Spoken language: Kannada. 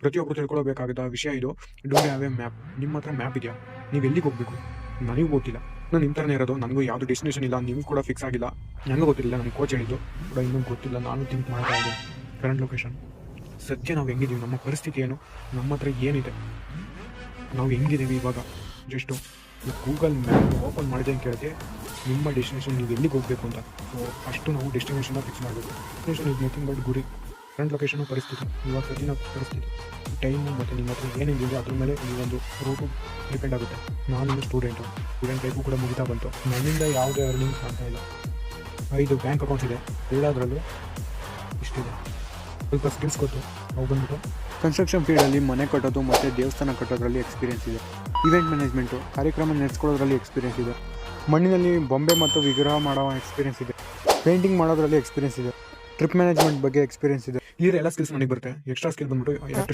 ಪ್ರತಿಯೊಬ್ಬರು ತಿಳ್ಕೊಳ್ಬೇಕಾದ ವಿಷಯ ಇದು. Do have A map. ನಿಮ್ಮ ಹತ್ರ ಮ್ಯಾಪ್ ಇದೆಯಾ? ನೀವು ಎಲ್ಲಿಗೆ ಹೋಗಬೇಕು? ನನಗೂ ಗೊತ್ತಿಲ್ಲ. ನಾನು ನಿಮ್ಮ ಥರನೇ ಇರೋದು. ನನಗೂ ಯಾವುದು ಡೆಸ್ಟಿನೇಷನ್ ಇಲ್ಲ. ನಿಮ್ಗೆ ಕೂಡ ಫಿಕ್ಸ್ ಆಗಿಲ್ಲ. ನನಗೂ ಗೊತ್ತಿಲ್ಲ. ನನಗೆ ಕೋಚ್ ಹೇಳಿದ್ದು ಕೂಡ ಇನ್ನೂ ಗೊತ್ತಿಲ್ಲ. ನಾನು ಥಿಂಕ್ ಮಾಡ್ತಾ ಇದ್ದೆ ಕರೆಂಟ್ ಲೊಕೇಶನ್. ಸದ್ಯ ನಾವು ಹೆಂಗಿದ್ದೀವಿ, ನಮ್ಮ ಪರಿಸ್ಥಿತಿ ಏನು, ನಮ್ಮ ಹತ್ರ ಏನಿದೆ, ನಾವು ಹೆಂಗಿದ್ದೀವಿ ಇವಾಗ. ಜಸ್ಟು ಗೂಗಲ್ ಮ್ಯಾಪ್ ಓಪನ್ ಮಾಡಿದೆ ಅಂತ ಕೇಳಿದೆ ನಿಮ್ಮ ಡೆಸ್ಟಿನೇಷನ್ ನೀವು ಎಲ್ಲಿಗೆ ಹೋಗಬೇಕು ಅಂತ. ಸೊ ಅಷ್ಟು ನಾವು ಡೆಸ್ಟಿನೇಷನ್ನ ಫಿಕ್ಸ್ ಮಾಡಬೇಕು. ಡೆಸ್ಟಿನೇಷನ್ ಇಸ್ ನಥಿಂಗ್ ಬಟ್ ಗುರಿ. ಕರೆಂಟ್ ಲೊಕೇಶನು ಪರಿಸ್ಥಿತಿ, ಇವಾಗ ಸದ್ಯನ ಪರಿಸ್ಥಿತಿ, ಟೈಮು ಮತ್ತು ನಿಮ್ಮ ಹತ್ರ ಏನೇನಿದೆ ಅದ್ರ ಮೇಲೆ ಈ ಒಂದು ರೂಟು ಡಿಪೆಂಡ್ ಆಗುತ್ತೆ. ನಾನೊಂದು ಸ್ಟೂಡೆಂಟ್ ಲೈಫು ಕೂಡ ಮುಗಿತಾ ಬಂತು. ನನ್ನಿಂದ ಯಾವುದೇ ಅರ್ನಿಂಗ್ಸ್ ಆಗ್ತಾ ಇಲ್ಲ. 5 ಬ್ಯಾಂಕ್ ಅಕೌಂಟ್ಸ್ ಇದೆ. ಎಲ್ಲದರಲ್ಲೂ ಇಷ್ಟಿದೆ. ಸ್ವಲ್ಪ ಸ್ಕಿಲ್ಸ್ ಕೊಟ್ಟು ಅವು ಬಂದ್ಬಿಟ್ಟು ಕನ್ಸ್ಟ್ರಕ್ಷನ್ ಫೀಲ್ಡಲ್ಲಿ ಮನೆ ಕಟ್ಟೋದು ಮತ್ತು ದೇವಸ್ಥಾನ ಕಟ್ಟೋದ್ರಲ್ಲಿ ಎಕ್ಸ್ಪೀರಿಯೆನ್ಸ್ ಇದೆ. ಇವೆಂಟ್ ಮ್ಯಾನೇಜ್ಮೆಂಟು, ಕಾರ್ಯಕ್ರಮ ನಡೆಸ್ಕೊಳ್ಳೋದ್ರಲ್ಲಿ ಎಕ್ಸ್ಪೀರಿಯೆನ್ಸ್ ಇದೆ. ಮಣ್ಣಿನಲ್ಲಿ ಬೊಂಬೆ ಮತ್ತು ವಿಗ್ರಹ ಮಾಡೋ ಎಕ್ಸ್ಪೀರಿಯೆನ್ಸ್ ಇದೆ. ಪೇಂಟಿಂಗ್ ಮಾಡೋದ್ರಲ್ಲಿ ಎಕ್ಸ್ಪೀರಿಯೆನ್ಸ್ ಇದೆ. ಟ್ರಿಪ್ ಮ್ಯಾನೇಜ್ಮೆಂಟ್ ಬಗ್ಗೆ ಎಕ್ಸ್ಪೀರಿಯೆನ್ಸ್ ಇದೆ. ಈ ಎಲ್ಲ ಸ್ಕಿಲ್ಸ್ ನನಗೆ ಬರುತ್ತೆ. ಎಕ್ಸ್ಟ್ರಾ ಸ್ಕಿಲ್ ಬಂದ್ಬಿಟ್ಟು